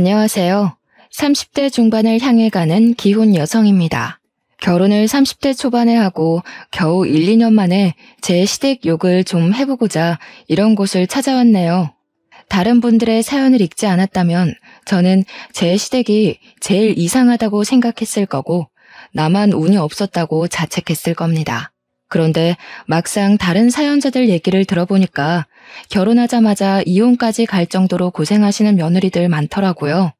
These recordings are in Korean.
안녕하세요. 30대 중반을 향해 가는 기혼 여성입니다. 결혼을 30대 초반에 하고 겨우 1, 2년 만에 제 시댁 욕을 좀 해보고자 이런 곳을 찾아왔네요. 다른 분들의 사연을 읽지 않았다면 저는 제 시댁이 제일 이상하다고 생각했을 거고 나만 운이 없었다고 자책했을 겁니다. 그런데 막상 다른 사연자들 얘기를 들어보니까 결혼하자마자 이혼까지 갈 정도로 고생하시는 며느리들 많더라고요.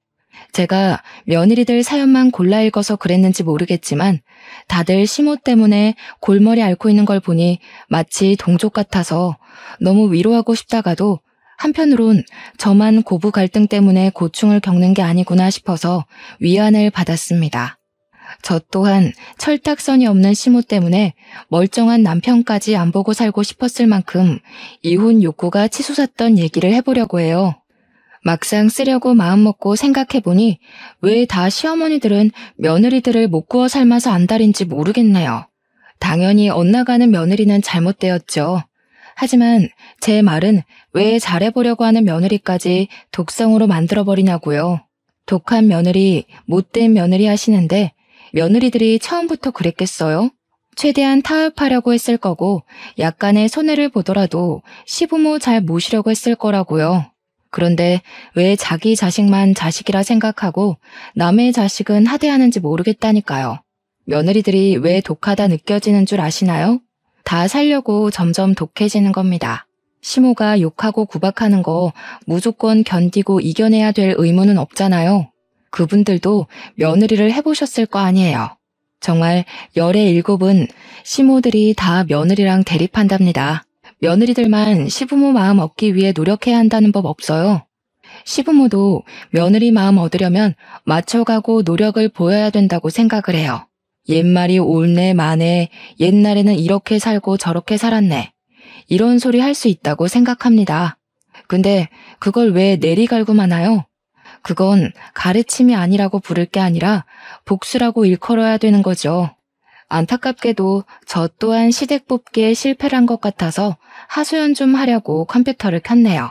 제가 며느리들 사연만 골라 읽어서 그랬는지 모르겠지만 다들 시모 때문에 골머리 앓고 있는 걸 보니 마치 동족 같아서 너무 위로하고 싶다가도 한편으론 저만 고부 갈등 때문에 고충을 겪는 게 아니구나 싶어서 위안을 받았습니다. 저 또한 철딱선이 없는 시모 때문에 멀쩡한 남편까지 안 보고 살고 싶었을 만큼 이혼 욕구가 치솟았던 얘기를 해보려고 해요. 막상 쓰려고 마음먹고 생각해보니 왜 다 시어머니들은 며느리들을 못 구워 삶아서 안달인지 모르겠네요. 당연히 엇나가는 며느리는 잘못되었죠. 하지만 제 말은 왜 잘해보려고 하는 며느리까지 독성으로 만들어버리냐고요. 독한 며느리, 못된 며느리 하시는데 며느리들이 처음부터 그랬겠어요? 최대한 타협하려고 했을 거고 약간의 손해를 보더라도 시부모 잘 모시려고 했을 거라고요. 그런데 왜 자기 자식만 자식이라 생각하고 남의 자식은 하대하는지 모르겠다니까요. 며느리들이 왜 독하다 느껴지는 줄 아시나요? 다 살려고 점점 독해지는 겁니다. 시모가 욕하고 구박하는 거 무조건 견디고 이겨내야 될 의무는 없잖아요. 그분들도 며느리를 해보셨을 거 아니에요. 정말 열의 7은 시모들이 다 며느리랑 대립한답니다. 며느리들만 시부모 마음 얻기 위해 노력해야 한다는 법 없어요. 시부모도 며느리 마음 얻으려면 맞춰가고 노력을 보여야 된다고 생각을 해요. 옛말이 옳네 마네, 옛날에는 이렇게 살고 저렇게 살았네. 이런 소리 할 수 있다고 생각합니다. 근데 그걸 왜 내리갈고만 하요? 그건 가르침이 아니라고 부를 게 아니라 복수라고 일컬어야 되는 거죠. 안타깝게도 저 또한 시댁 뽑기에 실패를 한 것 같아서 하소연 좀 하려고 컴퓨터를 켰네요.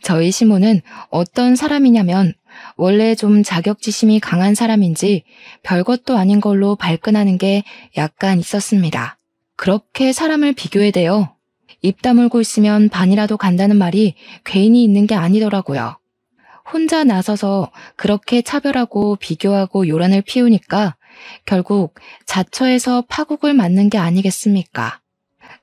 저희 시모는 어떤 사람이냐면 원래 좀 자격지심이 강한 사람인지 별것도 아닌 걸로 발끈하는 게 약간 있었습니다. 그렇게 사람을 비교해대요. 입 다물고 있으면 반이라도 간다는 말이 괜히 있는 게 아니더라고요. 혼자 나서서 그렇게 차별하고 비교하고 요란을 피우니까 결국 자처해서 파국을 맞는 게 아니겠습니까?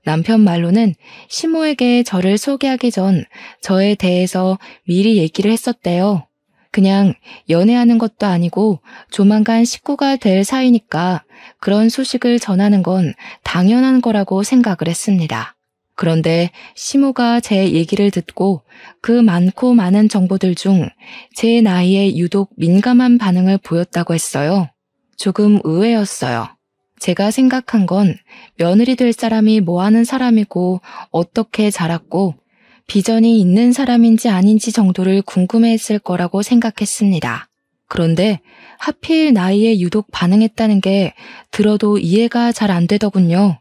남편 말로는 시모에게 저를 소개하기 전 저에 대해서 미리 얘기를 했었대요. 그냥 연애하는 것도 아니고 조만간 식구가 될 사이니까 그런 소식을 전하는 건 당연한 거라고 생각을 했습니다. 그런데 시모가 제 얘기를 듣고 그 많고 많은 정보들 중 제 나이에 유독 민감한 반응을 보였다고 했어요. 조금 의외였어요. 제가 생각한 건 며느리 될 사람이 뭐 하는 사람이고 어떻게 자랐고 비전이 있는 사람인지 아닌지 정도를 궁금해했을 거라고 생각했습니다. 그런데 하필 나이에 유독 반응했다는 게 들어도 이해가 잘 안 되더군요.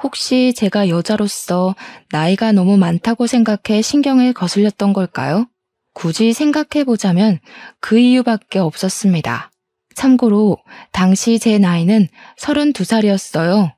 혹시 제가 여자로서 나이가 너무 많다고 생각해 신경을 거슬렸던 걸까요? 굳이 생각해보자면 그 이유밖에 없었습니다. 참고로 당시 제 나이는 32살이었어요.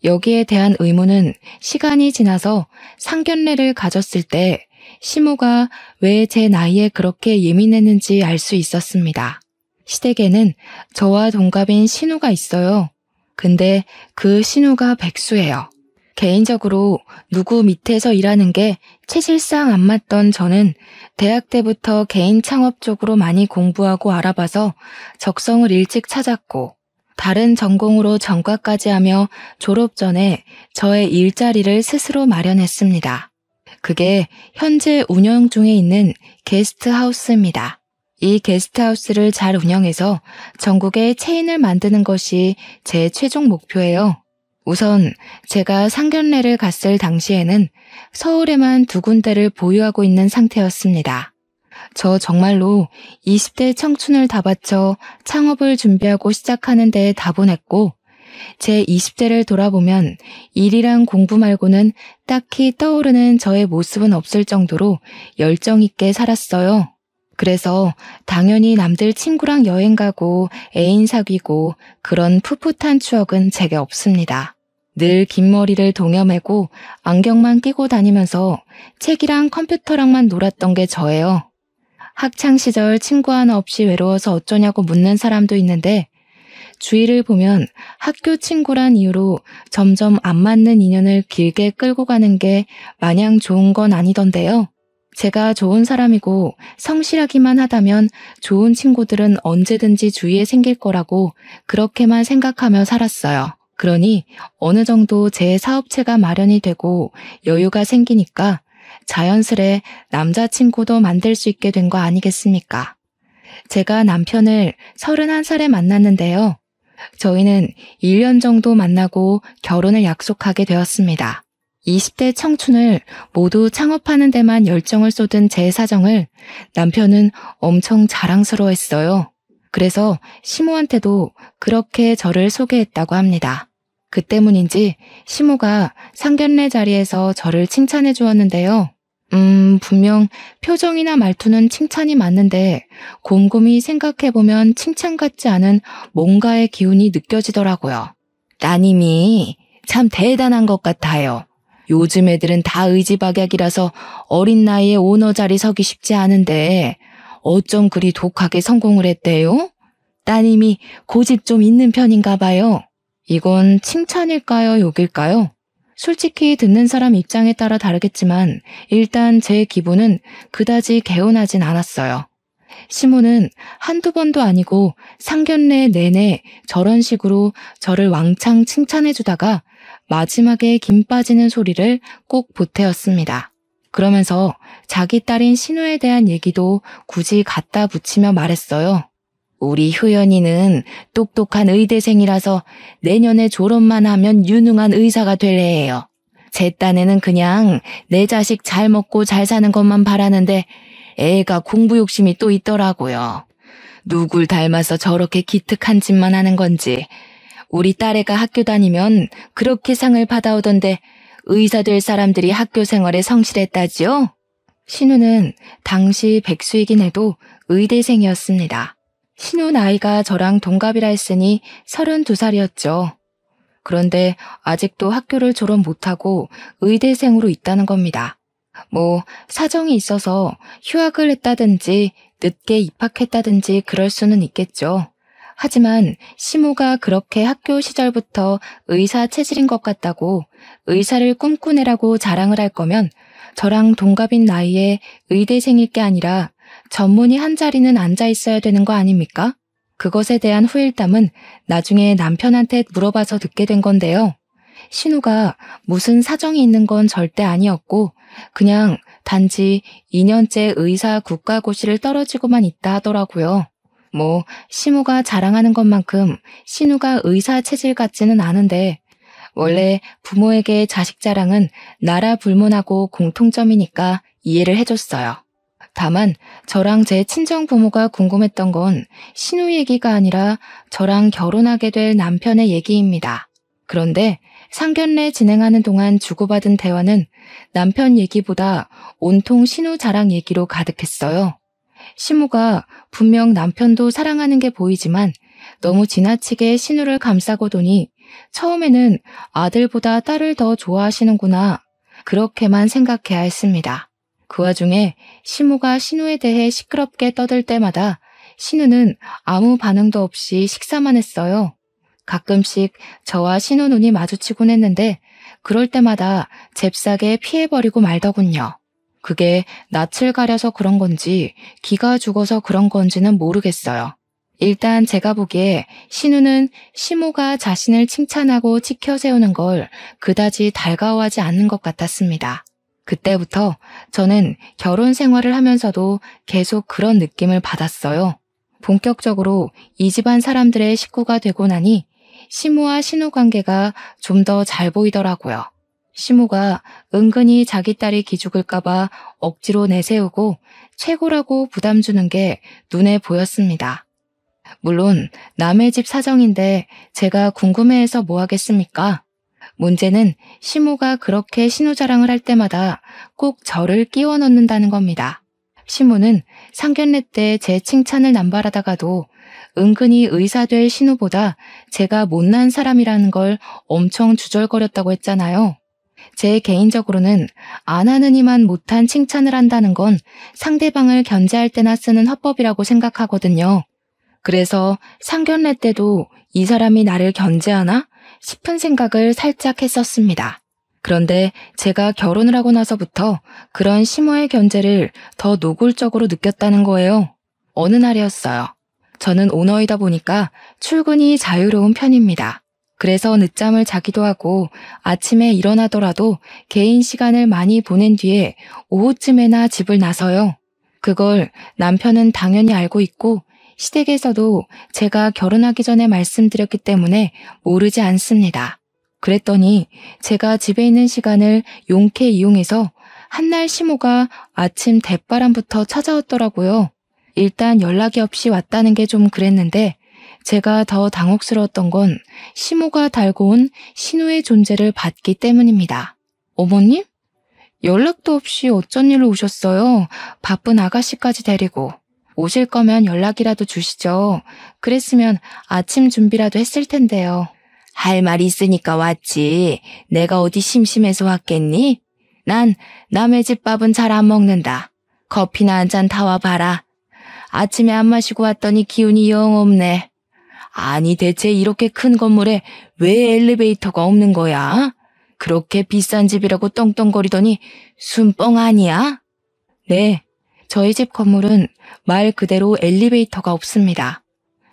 여기에 대한 의문은 시간이 지나서 상견례를 가졌을 때 시모가 왜 제 나이에 그렇게 예민했는지 알 수 있었습니다. 시댁에는 저와 동갑인 신우가 있어요. 근데 그 신우가 백수예요. 개인적으로 누구 밑에서 일하는 게 체질상 안 맞던 저는 대학 때부터 개인 창업 쪽으로 많이 공부하고 알아봐서 적성을 일찍 찾았고 다른 전공으로 전과까지 하며 졸업 전에 저의 일자리를 스스로 마련했습니다. 그게 현재 운영 중에 있는 게스트하우스입니다. 이 게스트하우스를 잘 운영해서 전국에 체인을 만드는 것이 제 최종 목표예요. 우선 제가 상견례를 갔을 당시에는 서울에만 2군데를 보유하고 있는 상태였습니다. 저 정말로 20대 청춘을 다 바쳐 창업을 준비하고 시작하는 데에 다분했고 제 20대를 돌아보면 일이랑 공부 말고는 딱히 떠오르는 저의 모습은 없을 정도로 열정 있게 살았어요. 그래서 당연히 남들 친구랑 여행 가고 애인 사귀고 그런 풋풋한 추억은 제게 없습니다. 늘 긴 머리를 동여매고 안경만 끼고 다니면서 책이랑 컴퓨터랑만 놀았던 게 저예요. 학창 시절 친구 하나 없이 외로워서 어쩌냐고 묻는 사람도 있는데 주위를 보면 학교 친구란 이유로 점점 안 맞는 인연을 길게 끌고 가는 게 마냥 좋은 건 아니던데요. 제가 좋은 사람이고 성실하기만 하다면 좋은 친구들은 언제든지 주위에 생길 거라고 그렇게만 생각하며 살았어요. 그러니 어느 정도 제 사업체가 마련이 되고 여유가 생기니까 자연스레 남자친구도 만들 수 있게 된 거 아니겠습니까? 제가 남편을 31살에 만났는데요. 저희는 1년 정도 만나고 결혼을 약속하게 되었습니다. 20대 청춘을 모두 창업하는 데만 열정을 쏟은 제 사정을 남편은 엄청 자랑스러워했어요. 그래서 시모한테도 그렇게 저를 소개했다고 합니다. 그 때문인지 시모가 상견례 자리에서 저를 칭찬해 주었는데요. 분명 표정이나 말투는 칭찬이 맞는데 곰곰이 생각해보면 칭찬 같지 않은 뭔가의 기운이 느껴지더라고요. 따님이 참 대단한 것 같아요. 요즘 애들은 다 의지박약이라서 어린 나이에 오너 자리 서기 쉽지 않은데 어쩜 그리 독하게 성공을 했대요? 따님이 고집 좀 있는 편인가 봐요. 이건 칭찬일까요, 욕일까요? 솔직히 듣는 사람 입장에 따라 다르겠지만 일단 제 기분은 그다지 개운하진 않았어요. 시모는 한두 번도 아니고 상견례 내내 저런 식으로 저를 왕창 칭찬해주다가 마지막에 김 빠지는 소리를 꼭 보태었습니다. 그러면서 자기 딸인 신우에 대한 얘기도 굳이 갖다 붙이며 말했어요. 우리 효연이는 똑똑한 의대생이라서 내년에 졸업만 하면 유능한 의사가 될 애예요. 제 딴에는 그냥 내 자식 잘 먹고 잘 사는 것만 바라는데 애가 공부 욕심이 또 있더라고요. 누굴 닮아서 저렇게 기특한 짓만 하는 건지. 우리 딸애가 학교 다니면 그렇게 상을 받아오던데 의사 될 사람들이 학교 생활에 성실했다지요? 신우는 당시 백수이긴 해도 의대생이었습니다. 신우 나이가 저랑 동갑이라 했으니 32살이었죠. 그런데 아직도 학교를 졸업 못하고 의대생으로 있다는 겁니다. 사정이 있어서 휴학을 했다든지 늦게 입학했다든지 그럴 수는 있겠죠. 하지만 시모가 그렇게 학교 시절부터 의사 체질인 것 같다고 의사를 꿈꾸네라고 자랑을 할 거면 저랑 동갑인 나이에 의대생일 게 아니라 전문의 한 자리는 앉아 있어야 되는 거 아닙니까? 그것에 대한 후일담은 나중에 남편한테 물어봐서 듣게 된 건데요. 신우가 무슨 사정이 있는 건 절대 아니었고 그냥 단지 2년째 의사 국가고시를 떨어지고만 있다 하더라고요. 시무가 자랑하는 것만큼 신우가 의사 체질 같지는 않은데 원래 부모에게 자식 자랑은 나라 불문하고 공통점이니까 이해를 해줬어요. 다만 저랑 제 친정 부모가 궁금했던 건 신우 얘기가 아니라 저랑 결혼하게 될 남편의 얘기입니다. 그런데 상견례 진행하는 동안 주고받은 대화는 남편 얘기보다 온통 신우 자랑 얘기로 가득했어요. 시무가 분명 남편도 사랑하는 게 보이지만 너무 지나치게 신우를 감싸고 도니 처음에는 아들보다 딸을 더 좋아하시는구나 그렇게만 생각해야 했습니다. 그 와중에 시무가 신우에 대해 시끄럽게 떠들 때마다 신우는 아무 반응도 없이 식사만 했어요. 가끔씩 저와 신우 눈이 마주치곤 했는데 그럴 때마다 잽싸게 피해버리고 말더군요. 그게 낯을 가려서 그런 건지 기가 죽어서 그런 건지는 모르겠어요. 일단 제가 보기에 신우는 시모가 자신을 칭찬하고 치켜세우는 걸 그다지 달가워하지 않는 것 같았습니다. 그때부터 저는 결혼 생활을 하면서도 계속 그런 느낌을 받았어요. 본격적으로 이 집안 사람들의 식구가 되고 나니 시모와 신우 관계가 좀 더 잘 보이더라고요. 시모가 은근히 자기 딸이 기죽을까봐 억지로 내세우고 최고라고 부담 주는 게 눈에 보였습니다. 물론 남의 집 사정인데 제가 궁금해해서 뭐 하겠습니까? 문제는 시모가 그렇게 신우 자랑을 할 때마다 꼭 저를 끼워 넣는다는 겁니다. 시모는 상견례 때 제 칭찬을 남발하다가도 은근히 의사 될 신우보다 제가 못난 사람이라는 걸 엄청 주절거렸다고 했잖아요. 제 개인적으로는 안 하느니만 못한 칭찬을 한다는 건 상대방을 견제할 때나 쓰는 화법이라고 생각하거든요. 그래서 상견례 때도 이 사람이 나를 견제하나 싶은 생각을 살짝 했었습니다. 그런데 제가 결혼을 하고 나서부터 그런 시모의 견제를 더 노골적으로 느꼈다는 거예요. 어느 날이었어요. 저는 오너이다 보니까 출근이 자유로운 편입니다. 그래서 늦잠을 자기도 하고 아침에 일어나더라도 개인 시간을 많이 보낸 뒤에 오후쯤에나 집을 나서요. 그걸 남편은 당연히 알고 있고 시댁에서도 제가 결혼하기 전에 말씀드렸기 때문에 모르지 않습니다. 그랬더니 제가 집에 있는 시간을 용케 이용해서 한날 시모가 아침 대바람부터 찾아왔더라고요. 일단 연락이 없이 왔다는 게 좀 그랬는데 제가 더 당혹스러웠던 건 시모가 달고 온 신우의 존재를 봤기 때문입니다. 어머님? 연락도 없이 어쩐 일로 오셨어요? 바쁜 아가씨까지 데리고. 오실 거면 연락이라도 주시죠. 그랬으면 아침 준비라도 했을 텐데요. 할 말 있으니까 왔지. 내가 어디 심심해서 왔겠니? 난 남의 집 밥은 잘 안 먹는다. 커피나 한 잔 타와 봐라. 아침에 안 마시고 왔더니 기운이 영 없네. 아니 대체 이렇게 큰 건물에 왜 엘리베이터가 없는 거야? 그렇게 비싼 집이라고 떵떵거리더니 순뻥 아니야? 네, 저희 집 건물은 말 그대로 엘리베이터가 없습니다.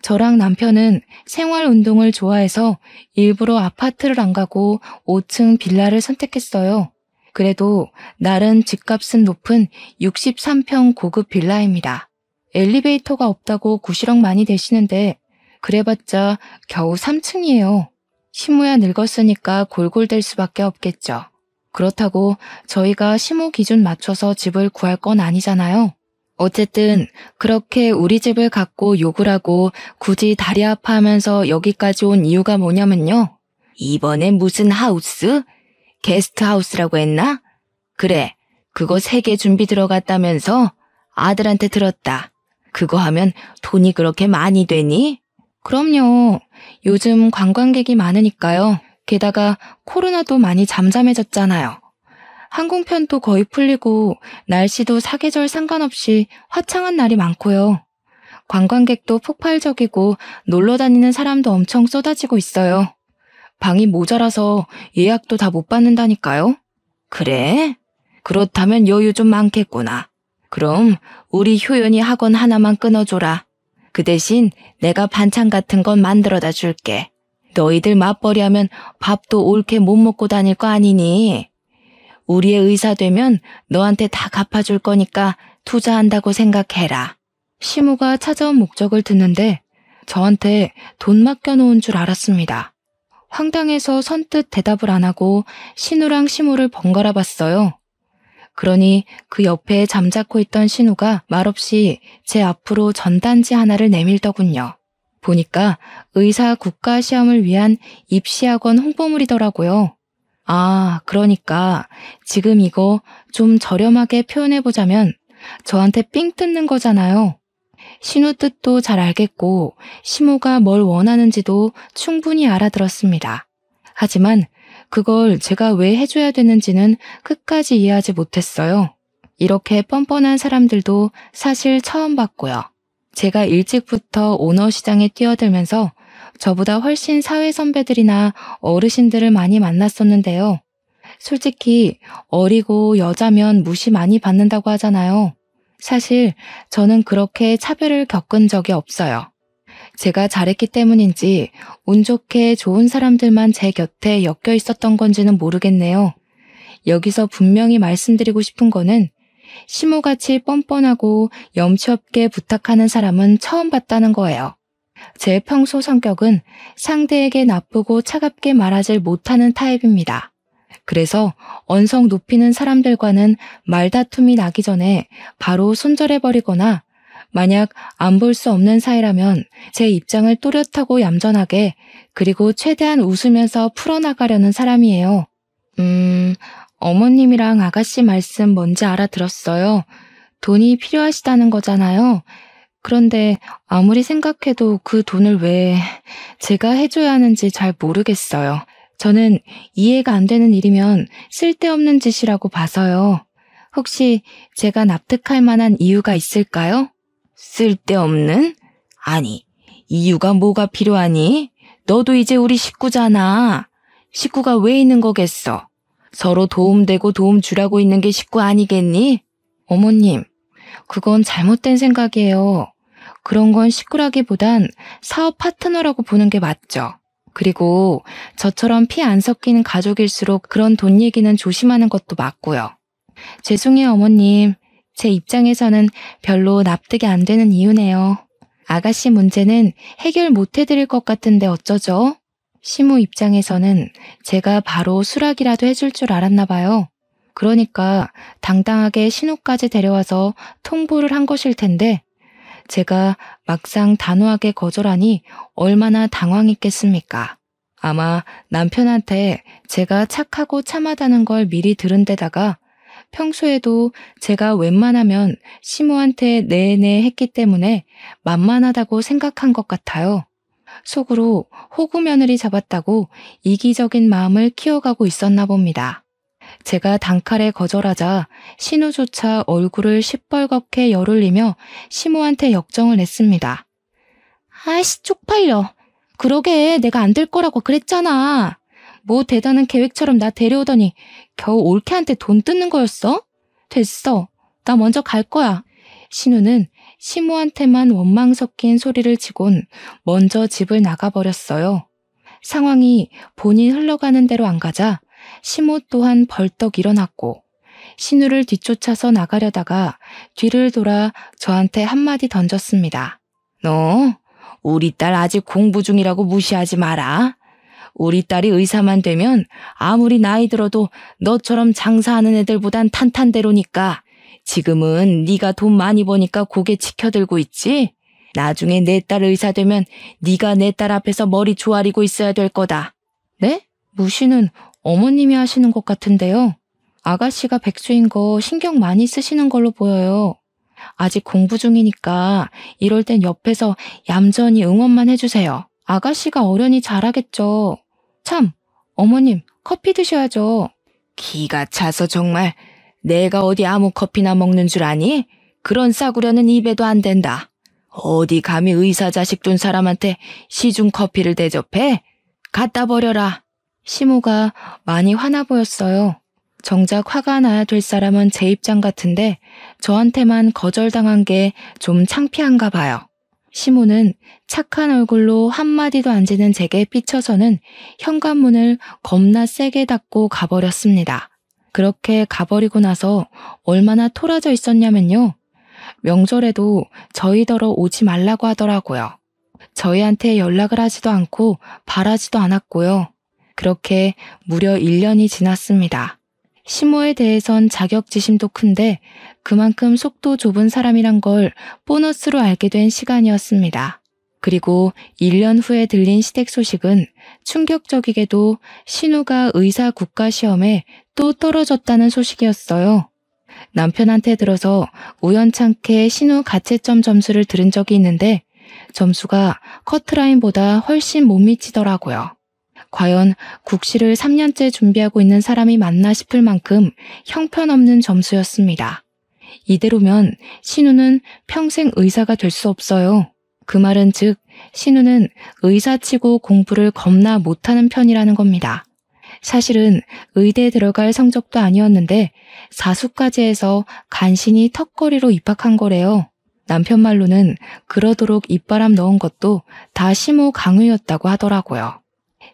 저랑 남편은 생활 운동을 좋아해서 일부러 아파트를 안 가고 5층 빌라를 선택했어요. 그래도 나름 집값은 높은 63평 고급 빌라입니다. 엘리베이터가 없다고 구시렁 많이 대시는데 그래봤자 겨우 3층이에요. 시모야 늙었으니까 골골댈 수밖에 없겠죠. 그렇다고 저희가 시모 기준 맞춰서 집을 구할 건 아니잖아요. 어쨌든 그렇게 우리 집을 갖고 욕을 하고 굳이 다리 아파하면서 여기까지 온 이유가 뭐냐면요. 이번에 무슨 하우스? 게스트하우스라고 했나? 그래, 그거 3개 준비 들어갔다면서? 아들한테 들었다. 그거 하면 돈이 그렇게 많이 되니? 그럼요. 요즘 관광객이 많으니까요. 게다가 코로나도 많이 잠잠해졌잖아요. 항공편도 거의 풀리고 날씨도 사계절 상관없이 화창한 날이 많고요. 관광객도 폭발적이고 놀러 다니는 사람도 엄청 쏟아지고 있어요. 방이 모자라서 예약도 다 못 받는다니까요. 그래? 그렇다면 여유 좀 많겠구나. 그럼 우리 효연이 학원 하나만 끊어줘라. 그 대신 내가 반찬 같은 건 만들어다 줄게. 너희들 맞벌이 하면 밥도 옳게 못 먹고 다닐 거 아니니? 우리의 의사 되면 너한테 다 갚아줄 거니까 투자한다고 생각해라. 시모가 찾아온 목적을 듣는데 저한테 돈 맡겨놓은 줄 알았습니다. 황당해서 선뜻 대답을 안 하고 신우랑 시모를 번갈아 봤어요. 그러니 그 옆에 잠자코 있던 신우가 말없이 제 앞으로 전단지 하나를 내밀더군요. 보니까 의사 국가시험을 위한 입시학원 홍보물이더라고요. 아, 그러니까 지금 이거 좀 저렴하게 표현해보자면 저한테 삥 뜯는 거잖아요. 신우 뜻도 잘 알겠고 시모가 뭘 원하는지도 충분히 알아들었습니다. 하지만 그걸 제가 왜 해줘야 되는지는 끝까지 이해하지 못했어요. 이렇게 뻔뻔한 사람들도 사실 처음 봤고요. 제가 일찍부터 오너 시장에 뛰어들면서 저보다 훨씬 사회 선배들이나 어르신들을 많이 만났었는데요. 솔직히 어리고 여자면 무시 많이 받는다고 하잖아요. 사실 저는 그렇게 차별을 겪은 적이 없어요. 제가 잘했기 때문인지 운 좋게 좋은 사람들만 제 곁에 엮여 있었던 건지는 모르겠네요. 여기서 분명히 말씀드리고 싶은 거는 시모같이 뻔뻔하고 염치 없게 부탁하는 사람은 처음 봤다는 거예요. 제 평소 성격은 상대에게 나쁘고 차갑게 말하질 못하는 타입입니다. 그래서 언성 높이는 사람들과는 말다툼이 나기 전에 바로 손절해버리거나 만약 안 볼 수 없는 사이라면 제 입장을 또렷하고 얌전하게 그리고 최대한 웃으면서 풀어나가려는 사람이에요. 어머님이랑 아가씨 말씀 뭔지 알아들었어요. 돈이 필요하시다는 거잖아요. 그런데 아무리 생각해도 그 돈을 왜 제가 해줘야 하는지 잘 모르겠어요. 저는 이해가 안 되는 일이면 쓸데없는 짓이라고 봐서요. 혹시 제가 납득할 만한 이유가 있을까요? 쓸데없는? 아니, 이유가 뭐가 필요하니? 너도 이제 우리 식구잖아. 식구가 왜 있는 거겠어? 서로 도움되고 도움 주라고 있는 게 식구 아니겠니? 어머님, 그건 잘못된 생각이에요. 그런 건 식구라기보단 사업 파트너라고 보는 게 맞죠. 그리고 저처럼 피 안 섞이는 가족일수록 그런 돈 얘기는 조심하는 것도 맞고요. 죄송해요, 어머님. 제 입장에서는 별로 납득이 안 되는 이유네요. 아가씨 문제는 해결 못 해드릴 것 같은데 어쩌죠? 시무 입장에서는 제가 바로 수락이라도 해줄 줄 알았나 봐요. 그러니까 당당하게 신우까지 데려와서 통보를 한 것일 텐데 제가 막상 단호하게 거절하니 얼마나 당황했겠습니까? 아마 남편한테 제가 착하고 참하다는 걸 미리 들은 데다가 평소에도 제가 웬만하면 시무한테 네네 했기 때문에 만만하다고 생각한 것 같아요. 속으로 호구 며느리 잡았다고 이기적인 마음을 키워가고 있었나 봅니다. 제가 단칼에 거절하자 신우조차 얼굴을 시뻘겋게 열올리며 시무한테 역정을 냈습니다. 아이씨, 쪽팔려. 그러게 내가 안 될 거라고 그랬잖아. 뭐 대단한 계획처럼 나 데려오더니 겨우 올케한테 돈 뜯는 거였어? 됐어. 나 먼저 갈 거야. 신우는 시무한테만 원망 섞인 소리를 치곤 먼저 집을 나가버렸어요. 상황이 본인 흘러가는 대로 안 가자 시무 또한 벌떡 일어났고 신우를 뒤쫓아서 나가려다가 뒤를 돌아 저한테 한마디 던졌습니다. 너 우리 딸 아직 공부 중이라고 무시하지 마라. 우리 딸이 의사만 되면 아무리 나이 들어도 너처럼 장사하는 애들보단 탄탄대로니까 지금은 네가 돈 많이 버니까 고개 치켜들고 있지? 나중에 내 딸 의사 되면 네가 내 딸 앞에서 머리 조아리고 있어야 될 거다. 네? 무시는 어머님이 하시는 것 같은데요. 아가씨가 백수인 거 신경 많이 쓰시는 걸로 보여요. 아직 공부 중이니까 이럴 땐 옆에서 얌전히 응원만 해주세요. 아가씨가 어련히 잘하겠죠. 참, 어머님 커피 드셔야죠. 기가 차서 정말 내가 어디 아무 커피나 먹는 줄 아니? 그런 싸구려는 입에도 안 된다. 어디 감히 의사 자식 둔 사람한테 시중 커피를 대접해? 갖다 버려라. 시모가 많이 화나 보였어요. 정작 화가 나야 될 사람은 제 입장 같은데 저한테만 거절당한 게 좀 창피한가 봐요. 시모는 착한 얼굴로 한마디도 안 지는 제게 삐쳐서는 현관문을 겁나 세게 닫고 가버렸습니다. 그렇게 가버리고 나서 얼마나 토라져 있었냐면요. 명절에도 저희더러 오지 말라고 하더라고요. 저희한테 연락을 하지도 않고 바라지도 않았고요. 그렇게 무려 1년이 지났습니다. 시모에 대해선 자격지심도 큰데 그만큼 속도 좁은 사람이란 걸 보너스로 알게 된 시간이었습니다. 그리고 1년 후에 들린 시댁 소식은 충격적이게도 신우가 의사 국가시험에 또 떨어졌다는 소식이었어요. 남편한테 들어서 우연찮게 신우 가채점 점수를 들은 적이 있는데 점수가 커트라인보다 훨씬 못 미치더라고요. 과연 국시를 3년째 준비하고 있는 사람이 맞나 싶을 만큼 형편없는 점수였습니다. 이대로면 신우는 평생 의사가 될 수 없어요. 그 말은 즉 신우는 의사치고 공부를 겁나 못하는 편이라는 겁니다. 사실은 의대에 들어갈 성적도 아니었는데 사수까지 해서 간신히 턱걸이로 입학한 거래요. 남편 말로는 그러도록 입바람 넣은 것도 다 시모 강요였다고 하더라고요.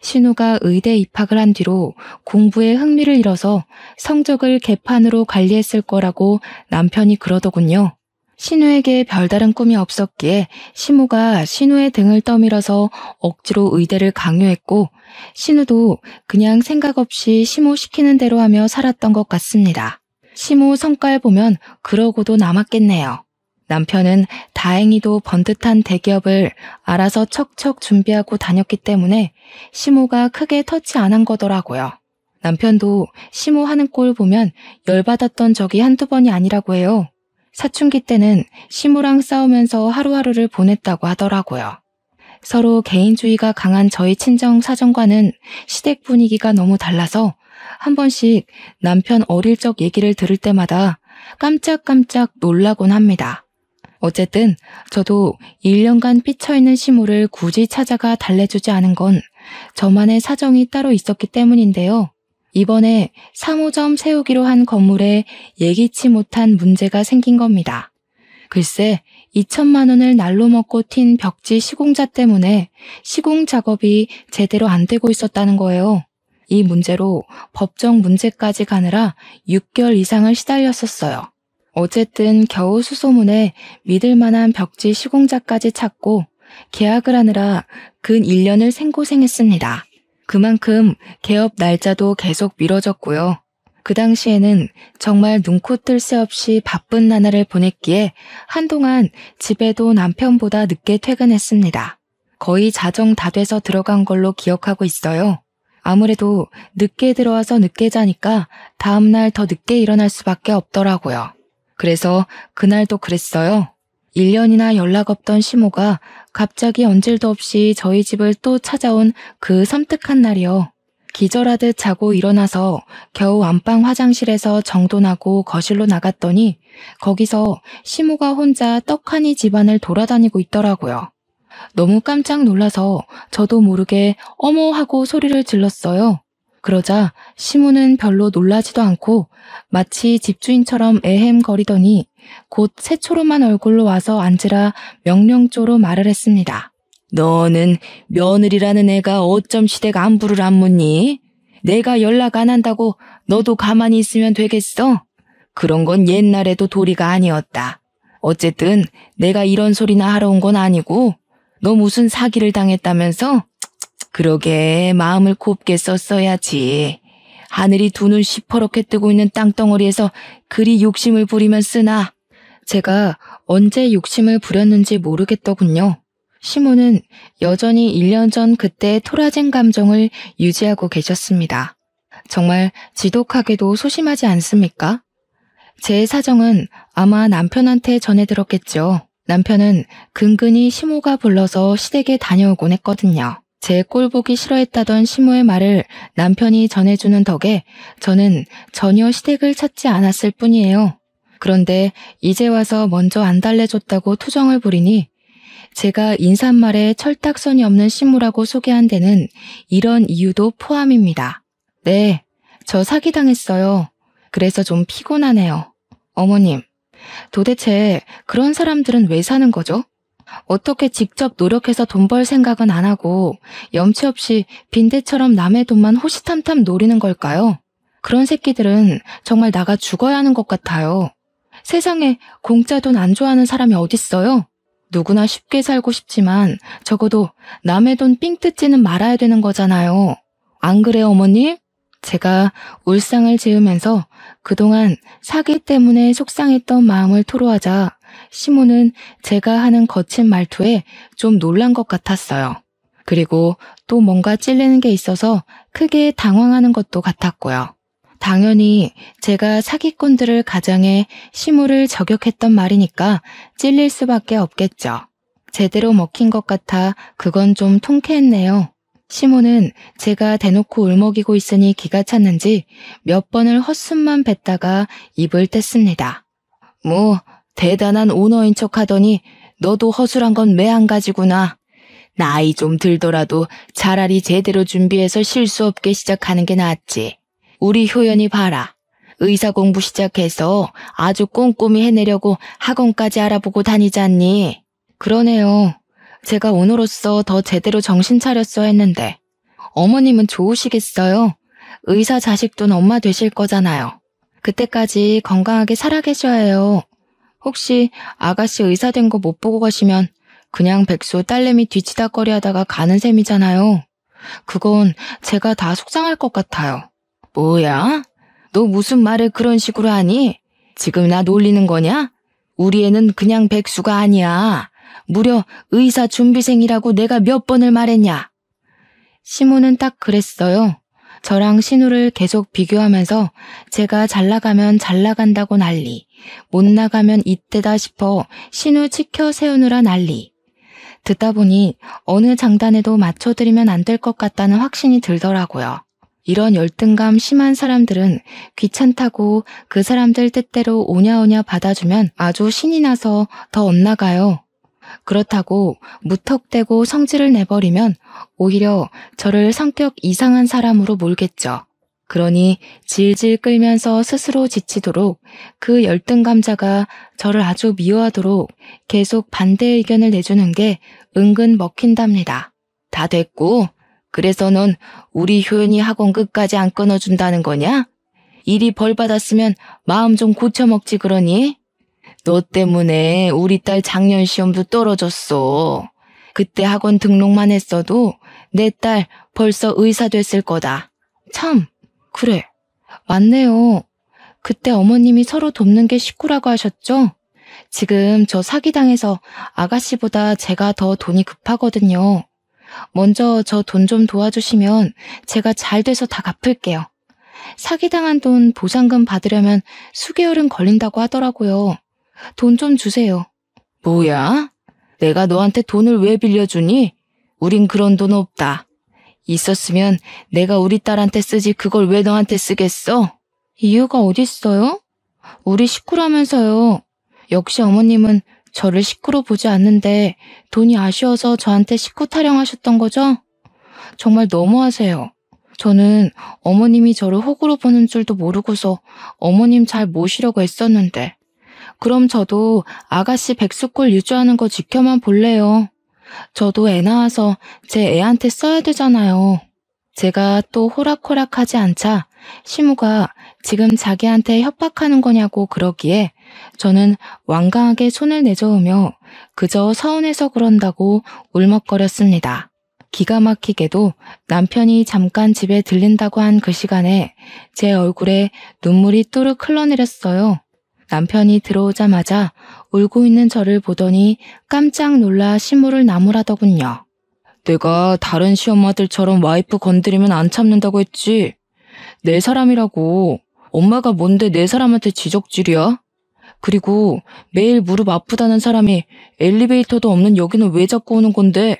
신우가 의대 입학을 한 뒤로 공부에 흥미를 잃어서 성적을 개판으로 관리했을 거라고 남편이 그러더군요. 신우에게 별다른 꿈이 없었기에 시모가 신우의 등을 떠밀어서 억지로 의대를 강요했고 신우도 그냥 생각 없이 시모 시키는 대로 하며 살았던 것 같습니다. 시모 성과를 보면 그러고도 남았겠네요. 남편은 다행히도 번듯한 대기업을 알아서 척척 준비하고 다녔기 때문에 시모가 크게 터치 안 한 거더라고요. 남편도 시모 하는 꼴 보면 열받았던 적이 한두 번이 아니라고 해요. 사춘기 때는 시모랑 싸우면서 하루하루를 보냈다고 하더라고요. 서로 개인주의가 강한 저희 친정 사정과는 시댁 분위기가 너무 달라서 한 번씩 남편 어릴 적 얘기를 들을 때마다 깜짝깜짝 놀라곤 합니다. 어쨌든 저도 1년간 삐쳐있는 시모를 굳이 찾아가 달래주지 않은 건 저만의 사정이 따로 있었기 때문인데요. 이번에 3호점 세우기로 한 건물에 예기치 못한 문제가 생긴 겁니다. 글쎄 2천만 원을 날로 먹고 튄 벽지 시공자 때문에 시공 작업이 제대로 안 되고 있었다는 거예요. 이 문제로 법정 문제까지 가느라 6개월 이상을 시달렸었어요. 어쨌든 겨우 수소문에 믿을 만한 벽지 시공자까지 찾고 계약을 하느라 근 1년을 생고생했습니다. 그만큼 개업 날짜도 계속 미뤄졌고요. 그 당시에는 정말 눈코 뜰 새 없이 바쁜 나날을 보냈기에 한동안 집에도 남편보다 늦게 퇴근했습니다. 거의 자정 다 돼서 들어간 걸로 기억하고 있어요. 아무래도 늦게 들어와서 늦게 자니까 다음날 더 늦게 일어날 수밖에 없더라고요. 그래서 그날도 그랬어요. 1년이나 연락 없던 시모가 갑자기 언질도 없이 저희 집을 또 찾아온 그 섬뜩한 날이요. 기절하듯 자고 일어나서 겨우 안방 화장실에서 정돈하고 거실로 나갔더니 거기서 시모가 혼자 떡하니 집안을 돌아다니고 있더라고요. 너무 깜짝 놀라서 저도 모르게 어머 하고 소리를 질렀어요. 그러자 시모는 별로 놀라지도 않고 마치 집주인처럼 에헴거리더니 곧 새초롬한 얼굴로 와서 앉으라 명령조로 말을 했습니다. 너는 며느리라는 애가 어쩜 시댁 안부를 안 묻니? 내가 연락 안 한다고 너도 가만히 있으면 되겠어? 그런 건 옛날에도 도리가 아니었다. 어쨌든 내가 이런 소리나 하러 온 건 아니고 너 무슨 사기를 당했다면서? 그러게 마음을 곱게 썼어야지. 하늘이 두 눈 시퍼렇게 뜨고 있는 땅덩어리에서 그리 욕심을 부리면 쓰나? 제가 언제 욕심을 부렸는지 모르겠더군요. 시모는 여전히 1년 전 그때의 토라진 감정을 유지하고 계셨습니다. 정말 지독하게도 소심하지 않습니까? 제 사정은 아마 남편한테 전해 들었겠죠. 남편은 근근히 시모가 불러서 시댁에 다녀오곤 했거든요. 제 꼴보기 싫어했다던 시모의 말을 남편이 전해주는 덕에 저는 전혀 시댁을 찾지 않았을 뿐이에요. 그런데 이제 와서 먼저 안 달래줬다고 투정을 부리니 제가 인사말에 철딱선이 없는 시모라고 소개한 데는 이런 이유도 포함입니다. 네, 저 사기당했어요. 그래서 좀 피곤하네요. 어머님, 도대체 그런 사람들은 왜 사는 거죠? 어떻게 직접 노력해서 돈 벌 생각은 안 하고 염치 없이 빈대처럼 남의 돈만 호시탐탐 노리는 걸까요? 그런 새끼들은 정말 나가 죽어야 하는 것 같아요. 세상에 공짜 돈 안 좋아하는 사람이 어딨어요? 누구나 쉽게 살고 싶지만 적어도 남의 돈 삥 뜯지는 말아야 되는 거잖아요. 안 그래요, 어머님? 제가 울상을 지으면서 그동안 사기 때문에 속상했던 마음을 토로하자 시모는 제가 하는 거친 말투에 좀 놀란 것 같았어요. 그리고 또 뭔가 찔리는 게 있어서 크게 당황하는 것도 같았고요. 당연히 제가 사기꾼들을 가장해 시모를 저격했던 말이니까 찔릴 수밖에 없겠죠. 제대로 먹힌 것 같아 그건 좀 통쾌했네요. 시모는 제가 대놓고 울먹이고 있으니 기가 찼는지 몇 번을 헛숨만 뱉다가 입을 뗐습니다. 뭐 대단한 오너인 척 하더니 너도 허술한 건 매한 가지구나. 나이 좀 들더라도 차라리 제대로 준비해서 실수 없게 시작하는 게 낫지. 우리 효연이 봐라. 의사 공부 시작해서 아주 꼼꼼히 해내려고 학원까지 알아보고 다니지 않니? 그러네요. 제가 오늘로써 더 제대로 정신 차렸어야 했는데. 어머님은 좋으시겠어요? 의사 자식둔 엄마 되실 거잖아요. 그때까지 건강하게 살아 계셔야 해요. 혹시 아가씨 의사 된 거 못 보고 가시면 그냥 백수 딸내미 뒤치다꺼리 하다가 가는 셈이잖아요. 그건 제가 다 속상할 것 같아요. 뭐야? 너 무슨 말을 그런 식으로 하니? 지금 나 놀리는 거냐? 우리 애는 그냥 백수가 아니야. 무려 의사 준비생이라고 내가 몇 번을 말했냐? 시모는 딱 그랬어요. 저랑 신우를 계속 비교하면서 제가 잘 나가면 잘 나간다고 난리, 못 나가면 이때다 싶어 신우 지켜 세우느라 난리. 듣다 보니 어느 장단에도 맞춰드리면 안 될 것 같다는 확신이 들더라고요. 이런 열등감 심한 사람들은 귀찮다고 그 사람들 뜻대로 오냐오냐 받아주면 아주 신이 나서 더 엇나가요. 그렇다고 무턱대고 성질을 내버리면 오히려 저를 성격 이상한 사람으로 몰겠죠. 그러니 질질 끌면서 스스로 지치도록 그 열등감자가 저를 아주 미워하도록 계속 반대 의견을 내주는 게 은근 먹힌답니다. 다 됐고, 그래서 넌 우리 효연이 학원 끝까지 안 끊어준다는 거냐? 일이 벌 받았으면 마음 좀 고쳐먹지 그러니? 너 때문에 우리 딸 작년 시험도 떨어졌어. 그때 학원 등록만 했어도 내 딸 벌써 의사 됐을 거다. 참, 그래. 맞네요. 그때 어머님이 서로 돕는 게 식구라고 하셨죠? 지금 저 사기당해서 아가씨보다 제가 더 돈이 급하거든요. 먼저 저 돈 좀 도와주시면 제가 잘 돼서 다 갚을게요. 사기당한 돈 보상금 받으려면 수개월은 걸린다고 하더라고요. 돈 좀 주세요. 뭐야? 내가 너한테 돈을 왜 빌려주니? 우린 그런 돈 없다. 있었으면 내가 우리 딸한테 쓰지 그걸 왜 너한테 쓰겠어? 이유가 어딨어요? 우리 식구라면서요. 역시 어머님은 저를 식구로 보지 않는데 돈이 아쉬워서 저한테 식구 타령하셨던 거죠? 정말 너무하세요. 저는 어머님이 저를 호구로 보는 줄도 모르고서 어머님 잘 모시려고 했었는데. 그럼 저도 아가씨 백수꼴 유지하는 거 지켜만 볼래요. 저도 애 낳아서 제 애한테 써야 되잖아요. 제가 또 호락호락하지 않자 시무가 지금 자기한테 협박하는 거냐고 그러기에 저는 완강하게 손을 내저으며 그저 서운해서 그런다고 울먹거렸습니다. 기가 막히게도 남편이 잠깐 집에 들린다고 한 그 시간에 제 얼굴에 눈물이 뚜룩 흘러내렸어요. 남편이 들어오자마자 울고 있는 저를 보더니 깜짝 놀라 시무를 나무라더군요. 내가 다른 시엄마들처럼 와이프 건드리면 안 참는다고 했지. 내 사람이라고. 엄마가 뭔데 내 사람한테 지적질이야? 그리고 매일 무릎 아프다는 사람이 엘리베이터도 없는 여기는 왜 자꾸 오는 건데?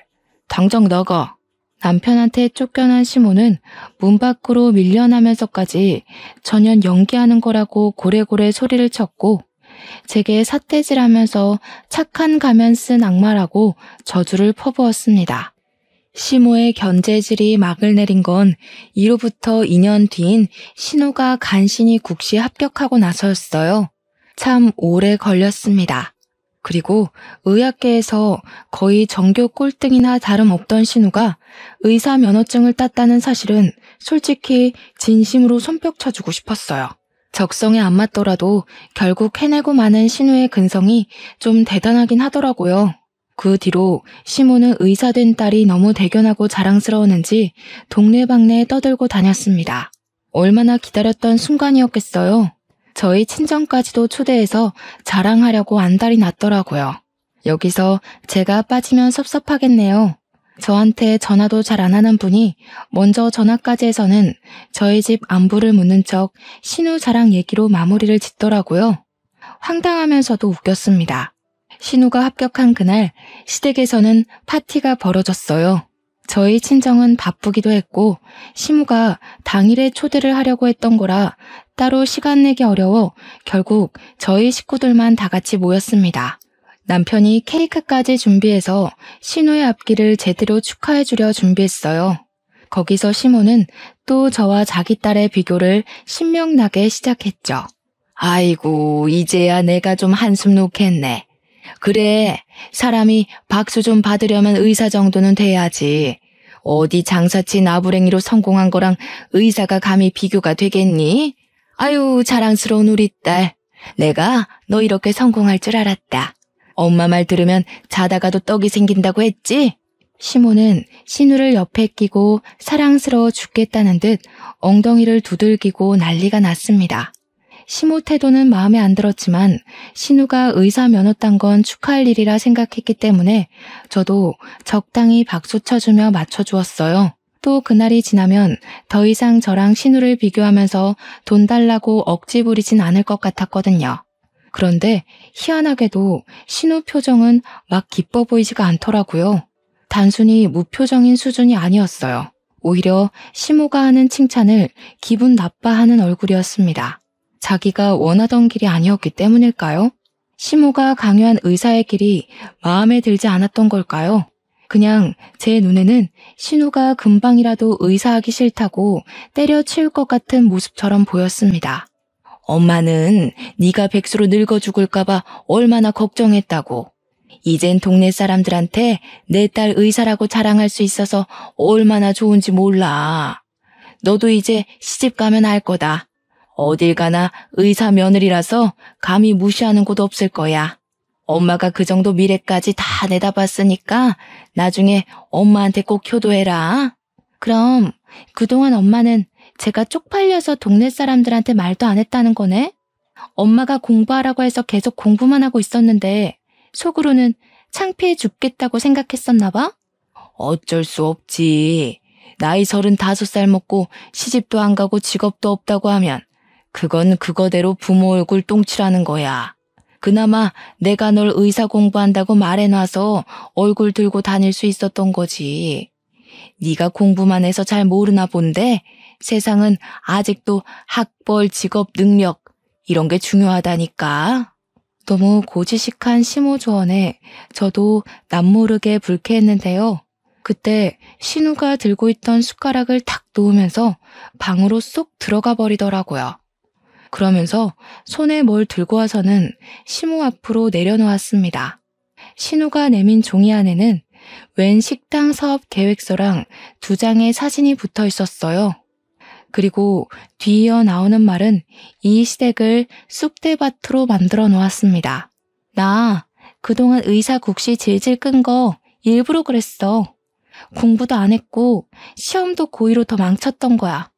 당장 나가. 남편한테 쫓겨난 시모는 문 밖으로 밀려나면서까지 전혀 연기하는 거라고 고래고래 소리를 쳤고 제게 삿대질하면서 착한 가면 쓴 악마라고 저주를 퍼부었습니다. 시모의 견제질이 막을 내린 건 이로부터 2년 뒤인 신우가 간신히 국시에 합격하고 나서였어요. 참 오래 걸렸습니다. 그리고 의학계에서 거의 전교 꼴등이나 다름없던 신우가 의사 면허증을 땄다는 사실은 솔직히 진심으로 손뼉 쳐주고 싶었어요. 적성에 안 맞더라도 결국 해내고 마는 신우의 근성이 좀 대단하긴 하더라고요. 그 뒤로 시모는 의사된 딸이 너무 대견하고 자랑스러웠는지 동네방네에 떠들고 다녔습니다. 얼마나 기다렸던 순간이었겠어요. 저희 친정까지도 초대해서 자랑하려고 안달이 났더라고요. 여기서 제가 빠지면 섭섭하겠네요. 저한테 전화도 잘 안 하는 분이 먼저 전화까지 해서는 저희 집 안부를 묻는 척 신우 자랑 얘기로 마무리를 짓더라고요. 황당하면서도 웃겼습니다. 신우가 합격한 그날 시댁에서는 파티가 벌어졌어요. 저희 친정은 바쁘기도 했고 시무가 당일에 초대를 하려고 했던 거라 따로 시간 내기 어려워 결국 저희 식구들만 다 같이 모였습니다. 남편이 케이크까지 준비해서 신우의 앞길을 제대로 축하해주려 준비했어요. 거기서 시모는 또 저와 자기 딸의 비교를 신명나게 시작했죠. 아이고, 이제야 내가 좀 한숨 놓겠네. 그래, 사람이 박수 좀 받으려면 의사 정도는 돼야지. 어디 장사치 나부랭이로 성공한 거랑 의사가 감히 비교가 되겠니? 아유, 자랑스러운 우리 딸. 내가 너 이렇게 성공할 줄 알았다. 엄마 말 들으면 자다가도 떡이 생긴다고 했지? 시모는 신우를 옆에 끼고 사랑스러워 죽겠다는 듯 엉덩이를 두들기고 난리가 났습니다. 시모 태도는 마음에 안 들었지만 신우가 의사 면허 딴 건 축하할 일이라 생각했기 때문에 저도 적당히 박수 쳐주며 맞춰주었어요. 또 그날이 지나면 더 이상 저랑 신우를 비교하면서 돈 달라고 억지 부리진 않을 것 같았거든요. 그런데 희한하게도 신우 표정은 막 기뻐 보이지가 않더라고요. 단순히 무표정인 수준이 아니었어요. 오히려 시모가 하는 칭찬을 기분 나빠하는 얼굴이었습니다. 자기가 원하던 길이 아니었기 때문일까요? 시모가 강요한 의사의 길이 마음에 들지 않았던 걸까요? 그냥 제 눈에는 신우가 금방이라도 의사하기 싫다고 때려치울 것 같은 모습처럼 보였습니다. 엄마는 네가 백수로 늙어 죽을까봐 얼마나 걱정했다고. 이젠 동네 사람들한테 내 딸 의사라고 자랑할 수 있어서 얼마나 좋은지 몰라. 너도 이제 시집 가면 알 거다. 어딜 가나 의사 며느리라서 감히 무시하는 곳 없을 거야. 엄마가 그 정도 미래까지 다 내다봤으니까 나중에 엄마한테 꼭 효도해라. 그럼 그동안 엄마는 제가 쪽팔려서 동네 사람들한테 말도 안 했다는 거네? 엄마가 공부하라고 해서 계속 공부만 하고 있었는데 속으로는 창피해 죽겠다고 생각했었나 봐? 어쩔 수 없지. 나이 35살 먹고 시집도 안 가고 직업도 없다고 하면 그건 그거대로 부모 얼굴 똥칠하는 거야. 그나마 내가 널 의사 공부한다고 말해놔서 얼굴 들고 다닐 수 있었던 거지. 네가 공부만 해서 잘 모르나 본데 세상은 아직도 학벌, 직업, 능력 이런 게 중요하다니까. 너무 고지식한 시모 조언에 저도 남모르게 불쾌했는데요. 그때 신우가 들고 있던 숟가락을 탁 놓으면서 방으로 쏙 들어가 버리더라고요. 그러면서 손에 뭘 들고 와서는 시모 앞으로 내려놓았습니다. 신우가 내민 종이 안에는 웬 식당 사업 계획서랑 2장의 사진이 붙어 있었어요. 그리고 뒤이어 나오는 말은 이 시댁을 쑥대밭으로 만들어 놓았습니다. 나 그동안 의사 국시 질질 끈 거 일부러 그랬어. 공부도 안 했고 시험도 고의로 더 망쳤던 거야.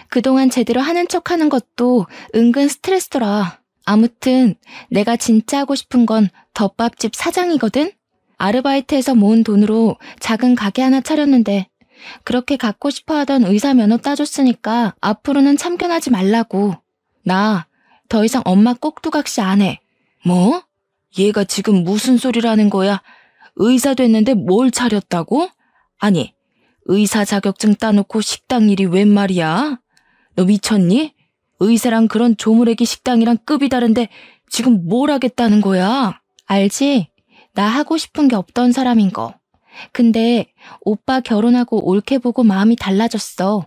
그동안 제대로 하는 척하는 것도 은근 스트레스더라. 아무튼 내가 진짜 하고 싶은 건 덮밥집 사장이거든? 아르바이트해서 모은 돈으로 작은 가게 하나 차렸는데 그렇게 갖고 싶어 하던 의사 면허 따줬으니까 앞으로는 참견하지 말라고. 나 더 이상 엄마 꼭두각시 안 해. 뭐? 얘가 지금 무슨 소리라는 거야? 의사 됐는데 뭘 차렸다고? 아니, 의사 자격증 따놓고 식당 일이 웬 말이야? 너 미쳤니? 의사랑 그런 조무래기 식당이랑 급이 다른데 지금 뭘 하겠다는 거야? 알지? 나 하고 싶은 게 없던 사람인 거. 근데 오빠 결혼하고 올케 보고 마음이 달라졌어.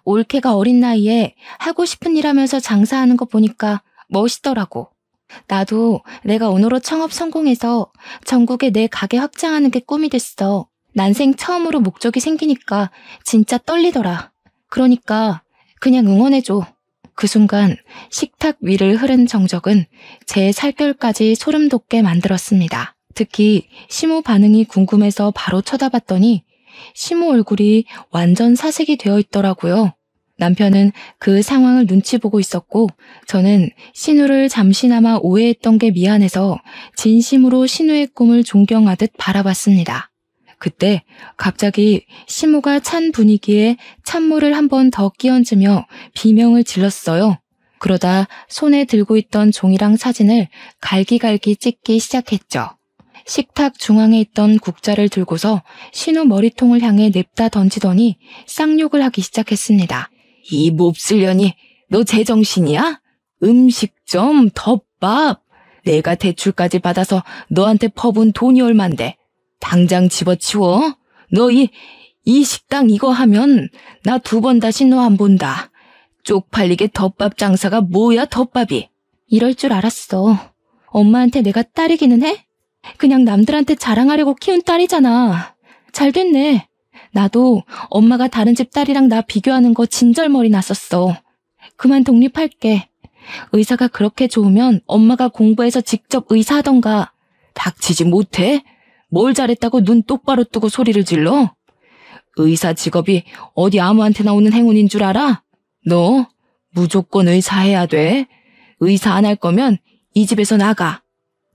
올케가 어린 나이에 하고 싶은 일 하면서 장사하는 거 보니까 멋있더라고. 나도 내가 오너로 창업 성공해서 전국에 내 가게 확장하는 게 꿈이 됐어. 난생 처음으로 목적이 생기니까 진짜 떨리더라. 그러니까 그냥 응원해줘. 그 순간 식탁 위를 흐른 정적은 제 살결까지 소름 돋게 만들었습니다. 특히 시모 반응이 궁금해서 바로 쳐다봤더니 시모 얼굴이 완전 사색이 되어 있더라고요. 남편은 그 상황을 눈치 보고 있었고 저는 신우를 잠시나마 오해했던 게 미안해서 진심으로 신우의 꿈을 존경하듯 바라봤습니다. 그때 갑자기 시모가 찬 분위기에 찬물을 한 번 더 끼얹으며 비명을 질렀어요. 그러다 손에 들고 있던 종이랑 사진을 갈기갈기 찍기 시작했죠. 식탁 중앙에 있던 국자를 들고서 신우 머리통을 향해 냅다 던지더니 쌍욕을 하기 시작했습니다. 이 몹쓸년이 너 제정신이야? 음식점, 덮밥. 내가 대출까지 받아서 너한테 퍼본 돈이 얼만데. 당장 집어치워. 너 이 식당 이거 하면 나 2번 다시 너 안 본다. 쪽팔리게 덮밥 장사가 뭐야 덮밥이. 이럴 줄 알았어. 엄마한테 내가 딸이기는 해? 그냥 남들한테 자랑하려고 키운 딸이잖아. 잘 됐네. 나도 엄마가 다른 집 딸이랑 나 비교하는 거 진절머리 났었어. 그만 독립할게. 의사가 그렇게 좋으면 엄마가 공부해서 직접 의사하던가. 닥치지 못해? 뭘 잘했다고 눈 똑바로 뜨고 소리를 질러? 의사 직업이 어디 아무한테나 오는 행운인 줄 알아? 너 무조건 의사해야 돼. 의사 안 할 거면 이 집에서 나가.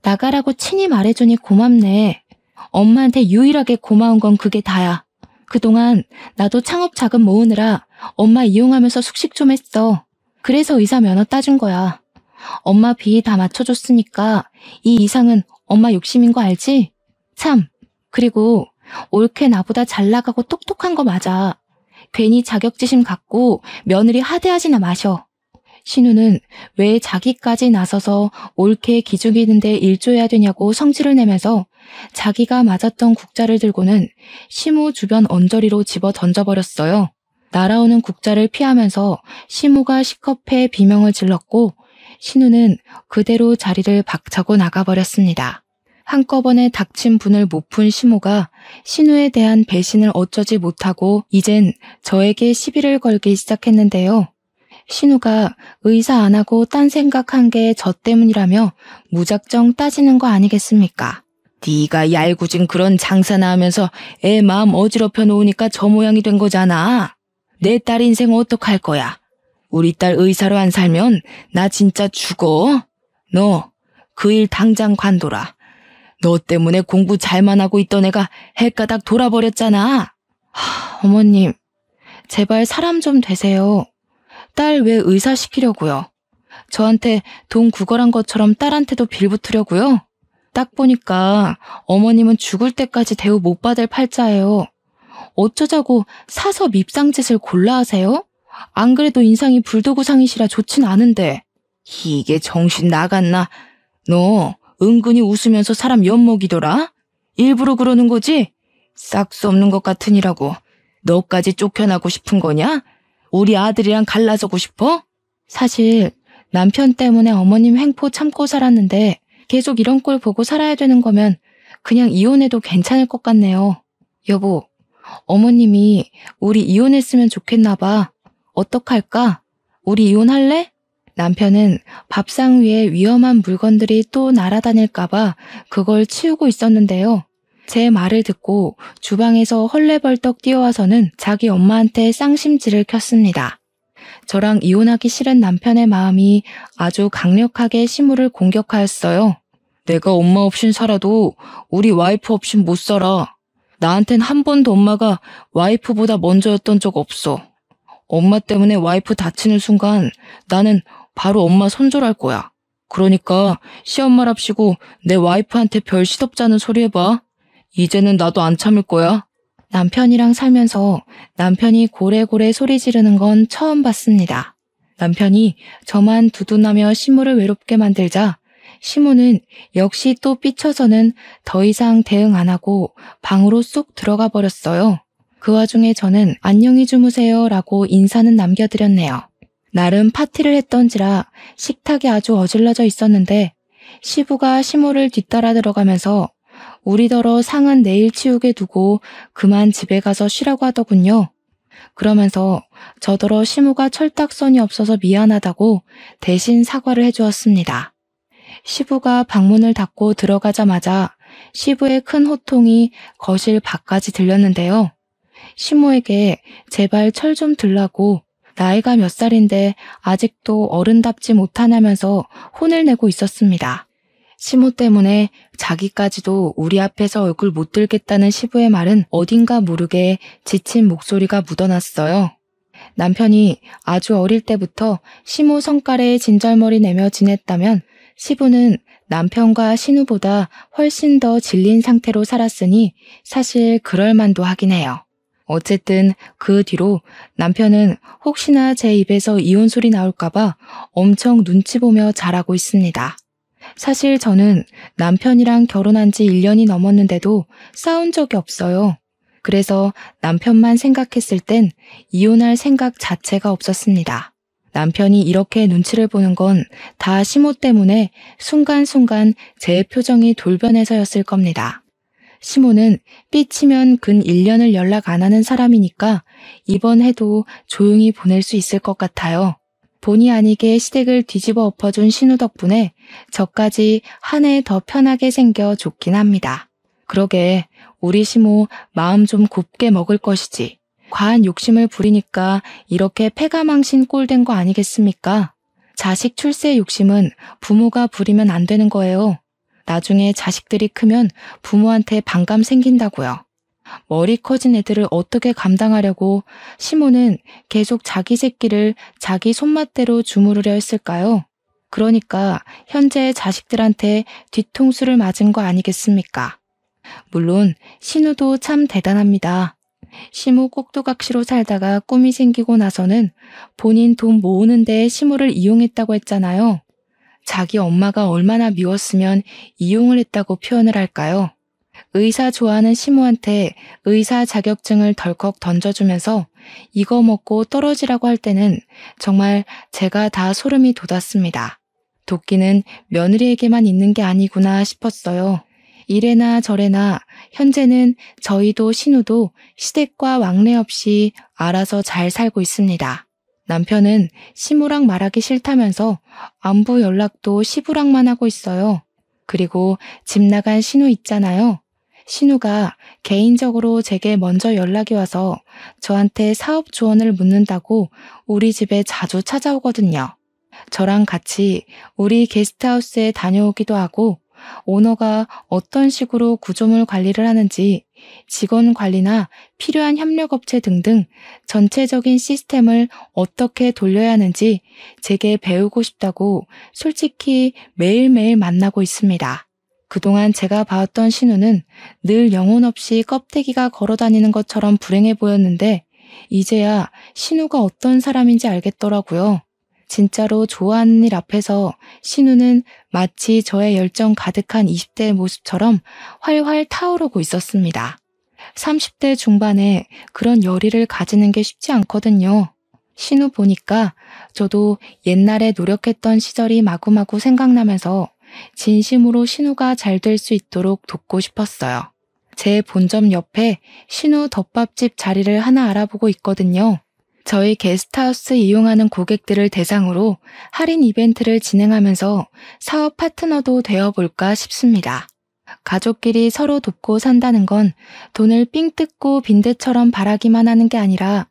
나가라고 친히 말해주니 고맙네. 엄마한테 유일하게 고마운 건 그게 다야. 그동안 나도 창업 자금 모으느라 엄마 이용하면서 숙식 좀 했어. 그래서 의사 면허 따준 거야. 엄마 비 다 맞춰줬으니까 이 이상은 엄마 욕심인 거 알지? 참, 그리고 올케 나보다 잘 나가고 똑똑한 거 맞아. 괜히 자격지심 갖고 며느리 하대하지나 마셔. 신우는 왜 자기까지 나서서 옳게 기죽이는데 일조해야 되냐고 성질을 내면서 자기가 맞았던 국자를 들고는 시무 주변 언저리로 집어 던져버렸어요. 날아오는 국자를 피하면서 시무가 시커패 비명을 질렀고 신우는 그대로 자리를 박차고 나가버렸습니다. 한꺼번에 닥친 분을 못 푼 시무가 신우에 대한 배신을 어쩌지 못하고 이젠 저에게 시비를 걸기 시작했는데요. 신우가 의사 안 하고 딴 생각한 게 저 때문이라며 무작정 따지는 거 아니겠습니까? 네가 얄궂은 그런 장사나 하면서 애 마음 어지럽혀 놓으니까 저 모양이 된 거잖아. 내 딸 인생 어떡할 거야? 우리 딸 의사로 안 살면 나 진짜 죽어. 너 그 일 당장 관둬라. 너 때문에 공부 잘만 하고 있던 애가 헷가닥 돌아버렸잖아. 어머님, 제발 사람 좀 되세요. 딸 왜 의사 시키려고요? 저한테 돈 구걸한 것처럼 딸한테도 빌붙으려고요? 딱 보니까 어머님은 죽을 때까지 대우 못 받을 팔자예요. 어쩌자고 사서 밉상짓을 골라 하세요? 안 그래도 인상이 불도구상이시라 좋진 않은데. 이게 정신 나갔나? 너 은근히 웃으면서 사람 엿먹이더라? 일부러 그러는 거지? 싹수 없는 것 같으니라고. 너까지 쫓겨나고 싶은 거냐? 우리 아들이랑 갈라서고 싶어? 사실 남편 때문에 어머님 횡포 참고 살았는데 계속 이런 꼴 보고 살아야 되는 거면 그냥 이혼해도 괜찮을 것 같네요. 여보, 어머님이 우리 이혼했으면 좋겠나 봐. 어떡할까? 우리 이혼할래? 남편은 밥상 위에 위험한 물건들이 또 날아다닐까봐 그걸 치우고 있었는데요. 제 말을 듣고 주방에서 헐레벌떡 뛰어와서는 자기 엄마한테 쌍심지를 켰습니다. 저랑 이혼하기 싫은 남편의 마음이 아주 강력하게 시무를 공격하였어요. 내가 엄마 없인 살아도 우리 와이프 없인 못 살아. 나한텐 한 번도 엄마가 와이프보다 먼저였던 적 없어. 엄마 때문에 와이프 다치는 순간 나는 바로 엄마 손절할 거야. 그러니까 시엄마랍시고 내 와이프한테 별 시덥잖은 소리 해봐. 이제는 나도 안 참을 거야. 남편이랑 살면서 남편이 고래고래 소리 지르는 건 처음 봤습니다. 남편이 저만 두둔하며 시무를 외롭게 만들자 시무는 역시 또 삐쳐서는 더 이상 대응 안 하고 방으로 쏙 들어가 버렸어요. 그 와중에 저는 안녕히 주무세요 라고 인사는 남겨드렸네요. 나름 파티를 했던지라 식탁이 아주 어질러져 있었는데 시부가 시무를 뒤따라 들어가면서 우리더러 상은 내일 치우게 두고 그만 집에 가서 쉬라고 하더군요. 그러면서 저더러 시무가 철딱선이 없어서 미안하다고 대신 사과를 해주었습니다. 시부가 방문을 닫고 들어가자마자 시부의 큰 호통이 거실 밖까지 들렸는데요. 시모에게 제발 철 좀 들라고 나이가 몇 살인데 아직도 어른답지 못하냐면서 혼을 내고 있었습니다. 시모 때문에 자기까지도 우리 앞에서 얼굴 못 들겠다는 시부의 말은 어딘가 모르게 지친 목소리가 묻어났어요. 남편이 아주 어릴 때부터 시모 성깔에 진절머리 내며 지냈다면 시부는 남편과 신우보다 훨씬 더 질린 상태로 살았으니 사실 그럴 만도 하긴 해요. 어쨌든 그 뒤로 남편은 혹시나 제 입에서 이혼 소리 나올까봐 엄청 눈치 보며 자라고 있습니다. 사실 저는 남편이랑 결혼한 지 1년이 넘었는데도 싸운 적이 없어요. 그래서 남편만 생각했을 땐 이혼할 생각 자체가 없었습니다. 남편이 이렇게 눈치를 보는 건 다 시모 때문에 순간순간 제 표정이 돌변해서였을 겁니다. 시모는 삐치면 근 1년을 연락 안 하는 사람이니까 이번 해도 조용히 보낼 수 있을 것 같아요. 본의 아니게 시댁을 뒤집어 엎어준 신우 덕분에 저까지 한 해 더 편하게 생겨 좋긴 합니다. 그러게 우리 시모 마음 좀 곱게 먹을 것이지. 과한 욕심을 부리니까 이렇게 패가망신 꼴된 거 아니겠습니까? 자식 출세 욕심은 부모가 부리면 안 되는 거예요. 나중에 자식들이 크면 부모한테 반감 생긴다고요. 머리 커진 애들을 어떻게 감당하려고 시모는 계속 자기 새끼를 자기 손맛대로 주무르려 했을까요? 그러니까 현재 자식들한테 뒤통수를 맞은 거 아니겠습니까? 물론 신우도 참 대단합니다. 시무 꼭두각시로 살다가 꿈이 생기고 나서는 본인 돈 모으는 데에 시무를 이용했다고 했잖아요. 자기 엄마가 얼마나 미웠으면 이용을 했다고 표현을 할까요? 의사 좋아하는 시무한테 의사 자격증을 덜컥 던져주면서 이거 먹고 떨어지라고 할 때는 정말 제가 다 소름이 돋았습니다. 도끼는 며느리에게만 있는 게 아니구나 싶었어요. 이래나 저래나 현재는 저희도 신우도 시댁과 왕래 없이 알아서 잘 살고 있습니다. 남편은 시무랑 말하기 싫다면서 안부 연락도 시부랑만 하고 있어요. 그리고 집 나간 신우 있잖아요. 신우가 개인적으로 제게 먼저 연락이 와서 저한테 사업 조언을 묻는다고 우리 집에 자주 찾아오거든요. 저랑 같이 우리 게스트하우스에 다녀오기도 하고 오너가 어떤 식으로 구조물 관리를 하는지 직원 관리나 필요한 협력업체 등등 전체적인 시스템을 어떻게 돌려야 하는지 제게 배우고 싶다고 솔직히 매일매일 만나고 있습니다. 그동안 제가 봐왔던 신우는 늘 영혼 없이 껍데기가 걸어다니는 것처럼 불행해 보였는데 이제야 신우가 어떤 사람인지 알겠더라고요. 진짜로 좋아하는 일 앞에서 신우는 마치 저의 열정 가득한 20대의 모습처럼 활활 타오르고 있었습니다. 30대 중반에 그런 열의를 가지는 게 쉽지 않거든요. 신우 보니까 저도 옛날에 노력했던 시절이 마구마구 생각나면서 진심으로 신우가 잘 될 수 있도록 돕고 싶었어요. 제 본점 옆에 신우 덮밥집 자리를 하나 알아보고 있거든요. 저희 게스트하우스 이용하는 고객들을 대상으로 할인 이벤트를 진행하면서 사업 파트너도 되어볼까 싶습니다. 가족끼리 서로 돕고 산다는 건 돈을 삥 뜯고 빈대처럼 바라기만 하는 게 아니라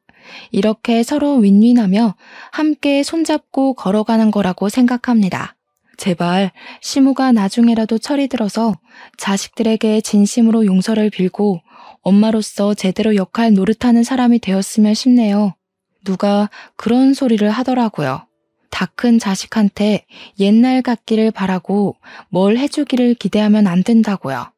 이렇게 서로 윈윈하며 함께 손잡고 걸어가는 거라고 생각합니다. 제발 시무가 나중에라도 철이 들어서 자식들에게 진심으로 용서를 빌고 엄마로서 제대로 역할 노릇하는 사람이 되었으면 싶네요. 누가 그런 소리를 하더라고요. 다 큰 자식한테 옛날 같기를 바라고 뭘 해주기를 기대하면 안 된다고요.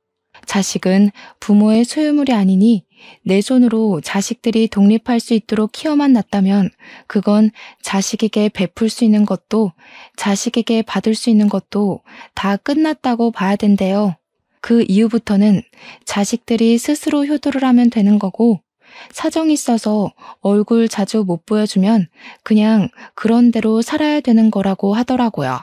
자식은 부모의 소유물이 아니니 내 손으로 자식들이 독립할 수 있도록 키워만 놨다면 그건 자식에게 베풀 수 있는 것도 자식에게 받을 수 있는 것도 다 끝났다고 봐야 된대요. 그 이후부터는 자식들이 스스로 효도를 하면 되는 거고 사정이 있어서 얼굴 자주 못 보여주면 그냥 그런 대로 살아야 되는 거라고 하더라고요.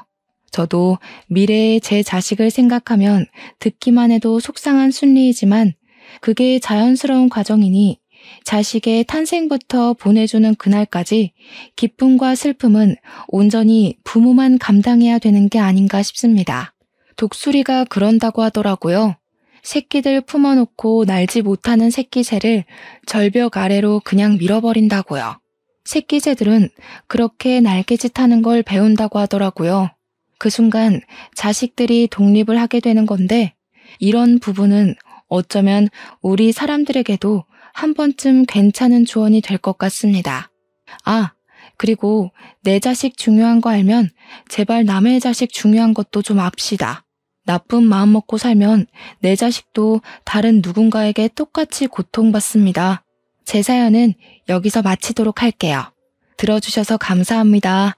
저도 미래의 제 자식을 생각하면 듣기만 해도 속상한 순리이지만 그게 자연스러운 과정이니 자식의 탄생부터 보내주는 그날까지 기쁨과 슬픔은 온전히 부모만 감당해야 되는 게 아닌가 싶습니다. 독수리가 그런다고 하더라고요. 새끼들 품어놓고 날지 못하는 새끼새를 절벽 아래로 그냥 밀어버린다고요. 새끼새들은 그렇게 날개짓 하는 걸 배운다고 하더라고요. 그 순간 자식들이 독립을 하게 되는 건데 이런 부분은 어쩌면 우리 사람들에게도 한 번쯤 괜찮은 조언이 될 것 같습니다. 아, 그리고 내 자식 중요한 거 알면 제발 남의 자식 중요한 것도 좀 압시다. 나쁜 마음 먹고 살면 내 자식도 다른 누군가에게 똑같이 고통받습니다. 제 사연은 여기서 마치도록 할게요. 들어주셔서 감사합니다.